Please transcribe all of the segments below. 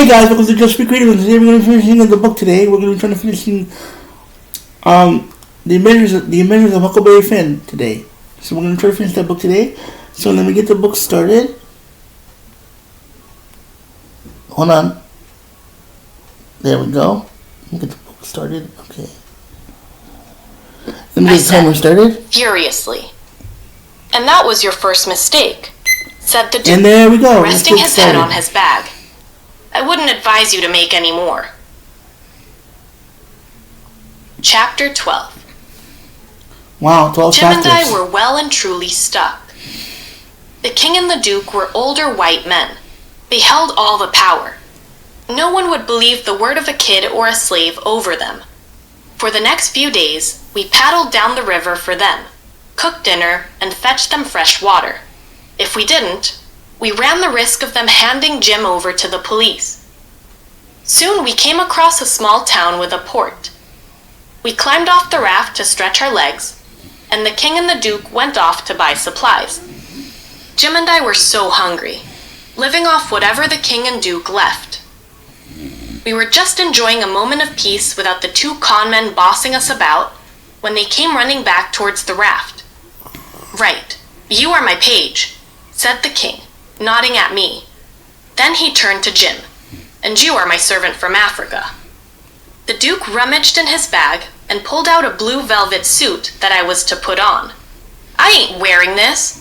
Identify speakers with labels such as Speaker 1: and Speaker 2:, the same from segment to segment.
Speaker 1: Hey guys, welcome to Just Speak Radio. Today we're going to be finishing the book today. We're going to be trying to finish the Adventures of Huckleberry Finn today. So we're going to try to finish that book today. So let me get the book started. Hold on. There we go. Let me get the book started. Okay. Let me get the timer started.
Speaker 2: Furiously. And that was your first mistake, said the Duke,
Speaker 1: and there we go.
Speaker 2: resting his head on his bag. I wouldn't advise you to make any more. Chapter 12.
Speaker 1: Wow, 12
Speaker 2: Jim
Speaker 1: chapters.
Speaker 2: and I were well and truly stuck. The King and the Duke were older white men. They held all the power. No one would believe the word of a kid or a slave over them. For the next few days, we paddled down the river for them, cooked dinner, and fetched them fresh water. If we didn't, we ran the risk of them handing Jim over to the police. Soon we came across a small town with a port. We climbed off the raft to stretch our legs, and the King and the Duke went off to buy supplies. Jim and I were so hungry, living off whatever the King and Duke left. We were just enjoying a moment of peace without the two con men bossing us about when they came running back towards the raft. "Right, you are my page," said the King, nodding at me. Then he turned to Jim. "And you are my servant from Africa." The Duke rummaged in his bag and pulled out a blue velvet suit that I was to put on. "I ain't wearing this,"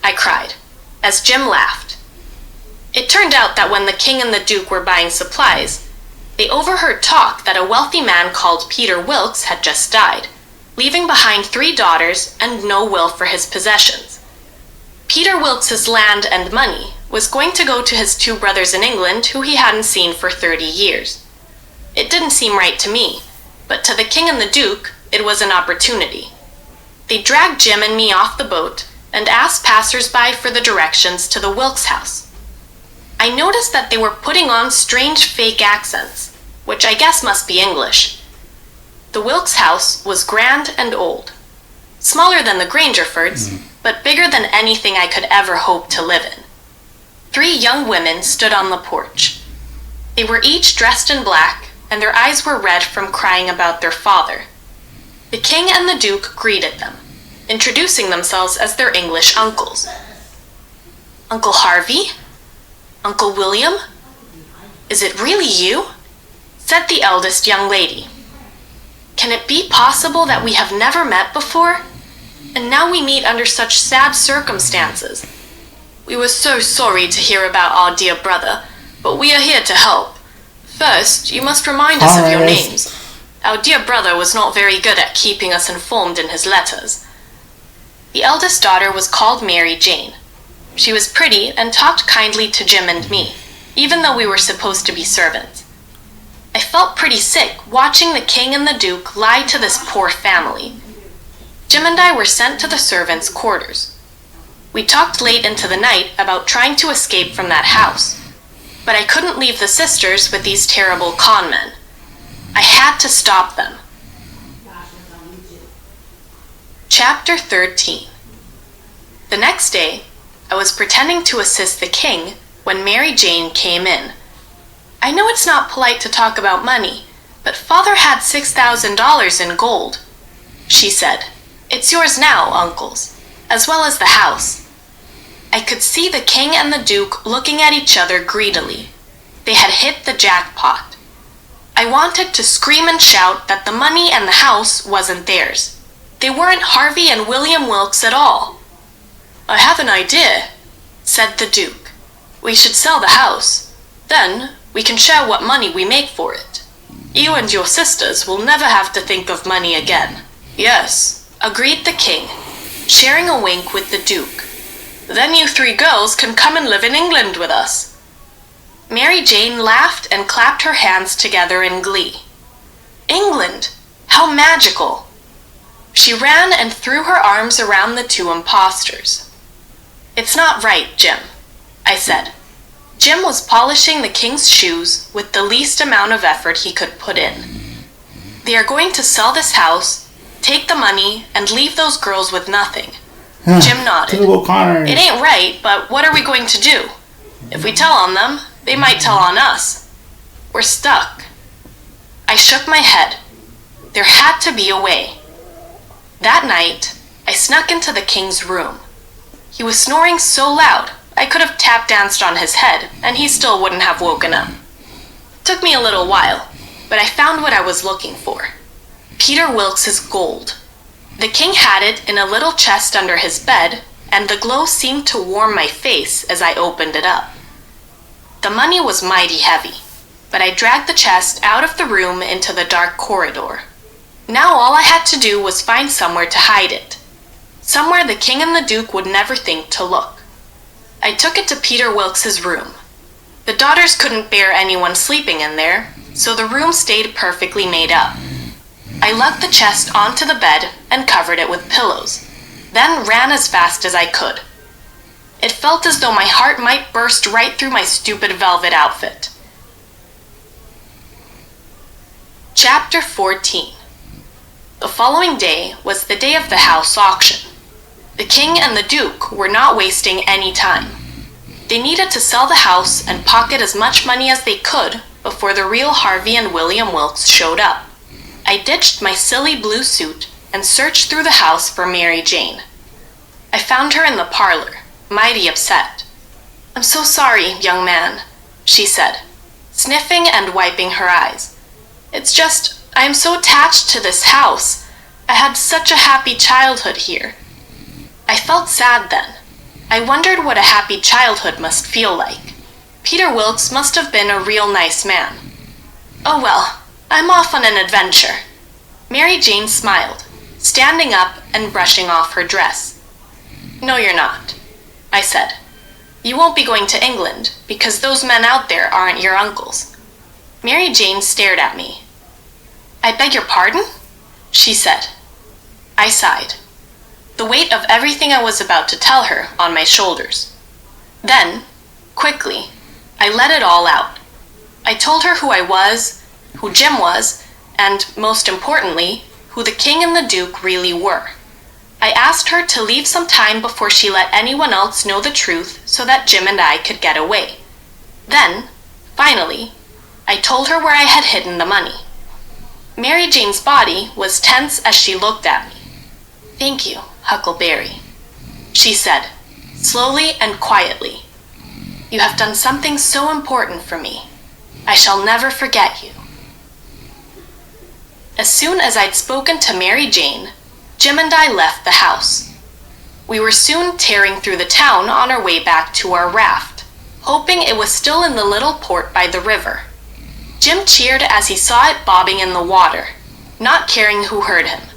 Speaker 2: I cried, as Jim laughed. It turned out that when the King and the Duke were buying supplies, they overheard talk that a wealthy man called Peter Wilkes had just died, leaving behind 3 daughters and no will for his possessions. Peter Wilkes's land and money was going to go to his 2 brothers in England who he hadn't seen for 30 years. It didn't seem right to me, but to the King and the Duke, it was an opportunity. They dragged Jim and me off the boat and asked passers-by for the directions to the Wilkes house. I noticed that they were putting on strange fake accents, which I guess must be English. The Wilkes house was grand and old, smaller than the Grangerfords, but bigger than anything I could ever hope to live in. 3 young women stood on the porch. They were each dressed in black, and their eyes were red from crying about their father. The King and the Duke greeted them, introducing themselves as their English uncles. "Uncle Harvey? Uncle William? Is it really you?" said the eldest young lady. "Can it be possible that we have never met before? And now we meet under such sad circumstances. We were so sorry to hear about our dear brother, but we are here to help. First, you must remind us of your names. Our dear brother was not very good at keeping us informed in his letters." The eldest daughter was called Mary Jane. She was pretty and talked kindly to Jim and me, even though we were supposed to be servants. I felt pretty sick watching the King and the Duke lie to this poor family. Jim and I were sent to the servants' quarters. We talked late into the night about trying to escape from that house, but I couldn't leave the sisters with these terrible con men. I had to stop them. Chapter 13. The next day, I was pretending to assist the King when Mary Jane came in. "I know it's not polite to talk about money, but Father had $6,000 in gold," she said. "It's yours now, uncles, as well as the house." I could see the King and the Duke looking at each other greedily. They had hit the jackpot. I wanted to scream and shout that the money and the house wasn't theirs. They weren't Harvey and William Wilkes at all. "I have an idea," said the Duke. "We should sell the house. Then we can share what money we make for it. You and your sisters will never have to think of money again." "Yes," agreed the King, sharing a wink with the Duke. "Then you 3 girls can come and live in England with us." Mary Jane laughed and clapped her hands together in glee. England! How magical! She ran and threw her arms around the 2 impostors. "It's not right, Jim," I said. Jim was polishing the King's shoes with the least amount of effort he could put in. "They are going to sell this house, take the money, and leave those girls with nothing." Jim nodded. "It ain't right, but what are we going to do? If we tell on them, they might tell on us. We're stuck. I shook my head. There had to be a way. That night, I snuck into the king's room. He was snoring so loud, I could have tap danced on his head, and he still wouldn't have woken up. It took me a little while, but I found what I was looking for. Peter Wilkes's gold. The king had it in a little chest under his bed, and the glow seemed to warm my face as I opened it up. The money was mighty heavy, but I dragged the chest out of the room into the dark corridor. Now all I had to do was find somewhere to hide it. Somewhere the king and the duke would never think to look. I took it to Peter Wilkes's room. The daughters couldn't bear anyone sleeping in there, so the room stayed perfectly made up. I lugged the chest onto the bed and covered it with pillows, then ran as fast as I could. It felt as though my heart might burst right through my stupid velvet outfit. Chapter 14. The following day was the day of the house auction. The king and the duke were not wasting any time. They needed to sell the house and pocket as much money as they could before the real Harvey and William Wilkes showed up. I ditched my silly blue suit and searched through the house for Mary Jane. I found her in the parlor, mighty upset. "I'm so sorry, young man," she said, sniffing and wiping her eyes. "It's just, I am so attached to this house. I had such a happy childhood here." I felt sad then. I wondered what a happy childhood must feel like. Peter Wilkes must have been a real nice man. "Oh well, I'm off on an adventure." Mary Jane smiled, standing up and brushing off her dress. "No, you're not," I said. "You won't be going to England, because those men out there aren't your uncles." Mary Jane stared at me. "I beg your pardon?" she said. I sighed, the weight of everything I was about to tell her on my shoulders. Then, quickly, I let it all out. I told her who I was, who Jim was, and, most importantly, who the king and the duke really were. I asked her to leave some time before she let anyone else know the truth so that Jim and I could get away. Then, finally, I told her where I had hidden the money. Mary Jane's body was tense as she looked at me. "Thank you, Huckleberry," she said, slowly and quietly. "You have done something so important for me. I shall never forget you." As soon as I'd spoken to Mary Jane, Jim and I left the house. We were soon tearing through the town on our way back to our raft, hoping it was still in the little port by the river. Jim cheered as he saw it bobbing in the water, not caring who heard him.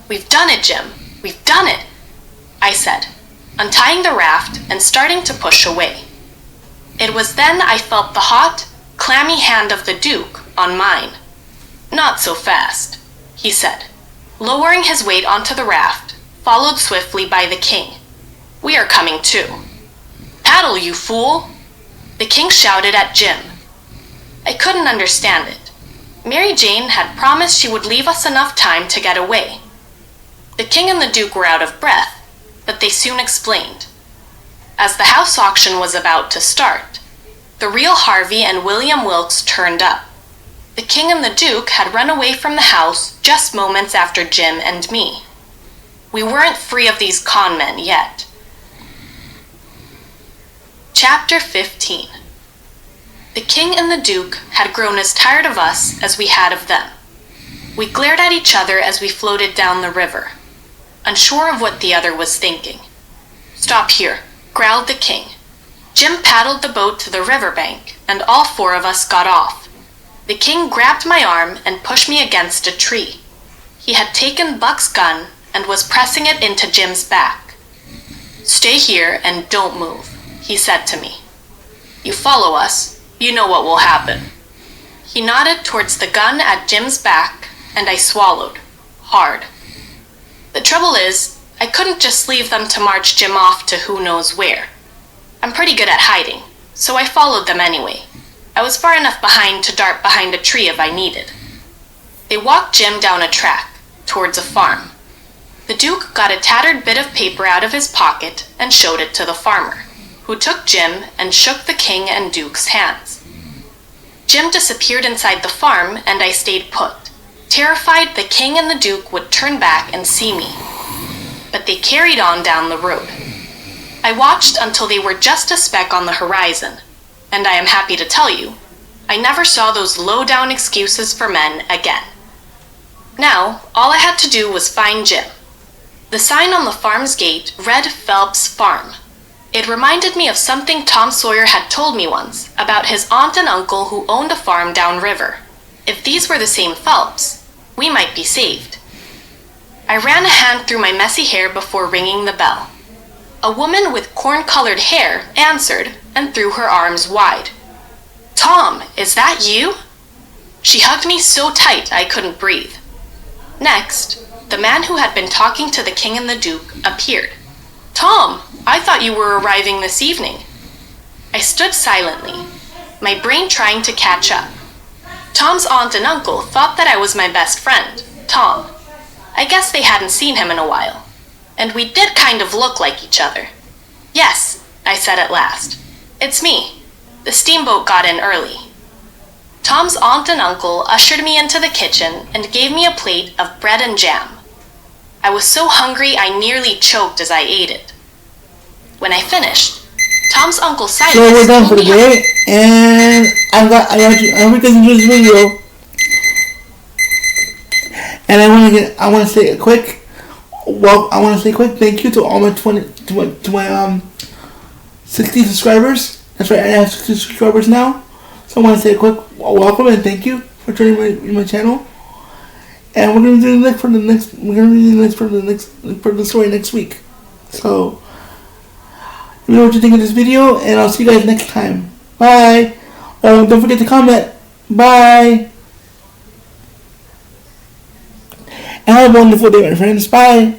Speaker 2: "We've done it, Jim. We've done it," I said, untying the raft and starting to push away. It was then I felt the hot, clammy hand of the Duke on mine. "Not so fast," he said, lowering his weight onto the raft, followed swiftly by the king. "We are coming too." "Paddle, you fool!" the king shouted at Jim. I couldn't understand it. Mary Jane had promised she would leave us enough time to get away. The king and the duke were out of breath, but they soon explained. As the house auction was about to start, the real Harvey and William Wilkes turned up. The king and the duke had run away from the house just moments after Jim and me. We weren't free of these con men yet. Chapter 15. The king and the duke had grown as tired of us as we had of them. We glared at each other as we floated down the river, unsure of what the other was thinking. "Stop here," growled the king. Jim paddled the boat to the riverbank, and all four of us got off. The king grabbed my arm and pushed me against a tree. He had taken Buck's gun and was pressing it into Jim's back. "Stay here and don't move," he said to me. "You follow us, you know what will happen." He nodded towards the gun at Jim's back, and I swallowed, hard. The trouble is, I couldn't just leave them to march Jim off to who knows where. I'm pretty good at hiding, so I followed them anyway. I was far enough behind to dart behind a tree if I needed. They walked Jim down a track, towards a farm. The Duke got a tattered bit of paper out of his pocket and showed it to the farmer, who took Jim and shook the king and Duke's hands. Jim disappeared inside the farm, and I stayed put, terrified the king and the duke would turn back and see me. But they carried on down the road. I watched until they were just a speck on the horizon, and I am happy to tell you, I never saw those low-down excuses for men again. Now, all I had to do was find Jim. The sign on the farm's gate read Phelps Farm. It reminded me of something Tom Sawyer had told me once about his aunt and uncle who owned a farm downriver. If these were the same Phelps, we might be saved. I ran a hand through my messy hair before ringing the bell. A woman with corn-colored hair answered and threw her arms wide. "Tom, is that you?" She hugged me so tight I couldn't breathe. Next, the man who had been talking to the king and the duke appeared. "Tom, I thought you were arriving this evening." I stood silently, my brain trying to catch up. Tom's aunt and uncle thought that I was my best friend, Tom. I guess they hadn't seen him in a while, and we did kind of look like each other. "Yes," I said at last. "It's me. The steamboat got in early." Tom's aunt and uncle ushered me into the kitchen and gave me a plate of bread and jam. I was so hungry I nearly choked as I ate it. When I finished, Tom's uncle Silas
Speaker 1: So we're done for the day, and I hope you guys enjoyed this video. And I want to say a quick thank you to all my 60 subscribers. That's right, I have 60 subscribers now. So I want to say a quick welcome and thank you for joining my channel. And we're gonna do the next part of the story next week. So let me know what you think of this video, and I'll see you guys next time. Bye. Don't forget to comment. Bye. And have a wonderful day, my friends. Bye.